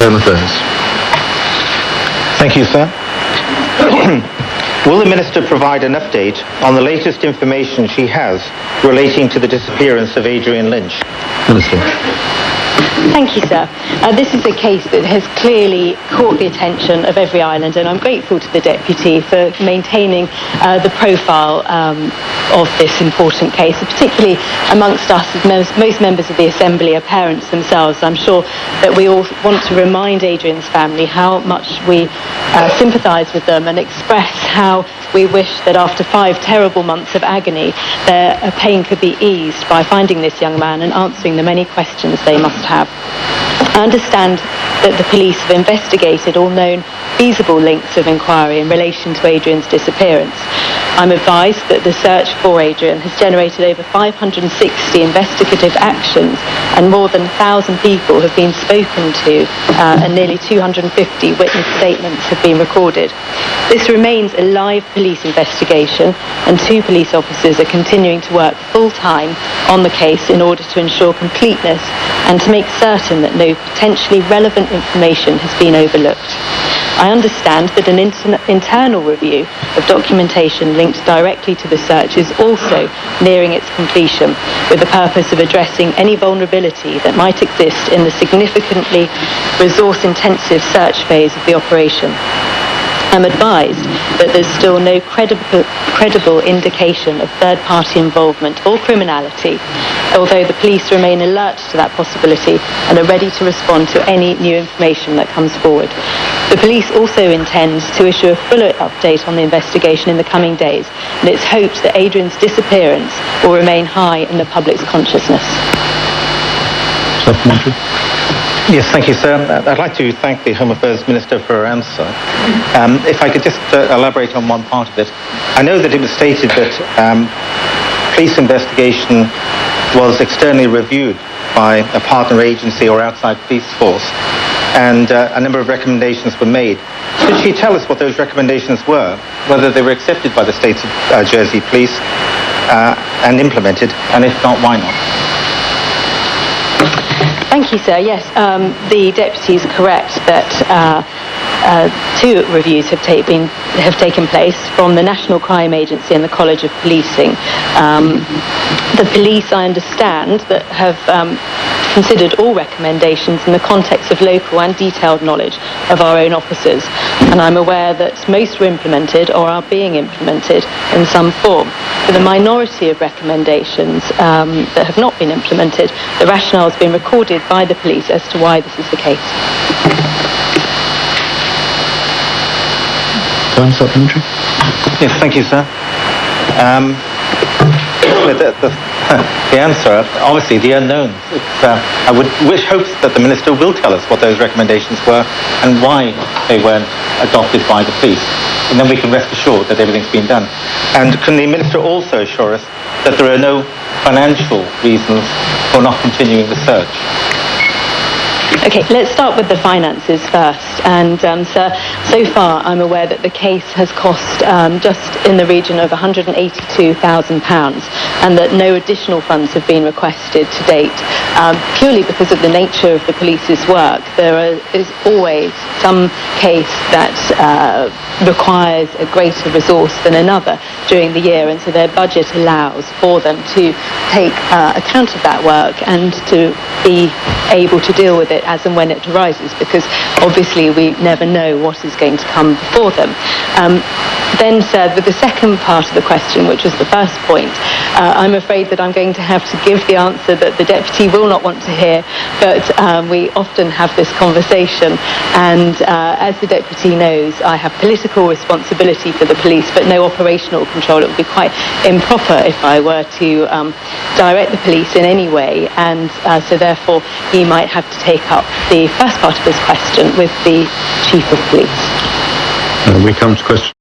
Home Affairs. Thank you, sir. Will the Minister provide an update on the latest information she has relating to the disappearance of Adrian Lynch? Minister. Thank you, sir. This is a case that has clearly caught the attention of every islander, and I'm grateful to the Deputy for maintaining the profile of this important case, particularly amongst us, as most members of the Assembly are parents themselves. I'm sure that we all want to remind Adrian's family how much we sympathise with them and express how we wish that after 5 terrible months of agony, their pain could be eased by finding this young man and answering the many questions they must have. I understand that the police have investigated all known feasible links of inquiry in relation to Adrian's disappearance. I'm advised that the search for Adrian has generated over 560 investigative actions, and more than 1,000 people have been spoken to, and nearly 250 witness statements have been recorded. This remains a live police investigation, and 2 police officers are continuing to work full-time on the case in order to ensure completeness and to make certain that no potentially relevant information has been overlooked. I understand that an internal review of documentation linked directly to the search is also nearing its completion, with the purpose of addressing any vulnerability that might exist in the significantly resource-intensive search phase of the operation. I'm advised that there's still no credible indication of third-party involvement or criminality, although the police remain alert to that possibility and are ready to respond to any new information that comes forward. The police also intend to issue a fuller update on the investigation in the coming days, and it's hoped that Adrian's disappearance will remain high in the public's consciousness. Supplementary. Yes, thank you, sir. I'd like to thank the Home Affairs Minister for her answer. If I could just elaborate on one part of it. I know that it was stated that police investigation was externally reviewed by a partner agency or outside police force, and a number of recommendations were made. Could she tell us what those recommendations were, whether they were accepted by the State of Jersey Police and implemented, and if not, why not? Thank you, sir. Yes, the Deputy is correct that 2 reviews have taken place from the National Crime Agency and the College of Policing. The police, I understand, that have considered all recommendations in the context of local and detailed knowledge of our own officers, and I'm aware that most were implemented or are being implemented in some form. For the minority of recommendations that have not been implemented, the rationale has been recorded by the police as to why this is the case. Time supplementary. Yes, thank you, sir. The answer, obviously, the unknowns. I would hope that the Minister will tell us what those recommendations were and why they weren't adopted by the police. And then we can rest assured that everything's been done. And can the Minister also assure us that there are no financial reasons for not continuing the search? Okay, let's start with the finances first. And sir, so far I'm aware that the case has cost just in the region of £182,000, and that no additional funds have been requested to date. Purely because of the nature of the police's work, there is always some case that requires a greater resource than another during the year, and so their budget allows for them to take account of that work and to be able to deal with it as and when it arises, because obviously we never know what is going to come before them. Then, sir, with the second part of the question, which was the first point, I'm afraid that I'm going to have to give the answer that the Deputy will not want to hear, but we often have this conversation, and as the Deputy knows, I have political responsibility for the police, but no operational control. It would be quite improper if I were to direct the police in any way, and so therefore he might have to take up the first part of his question with the Chief of Police. We come to question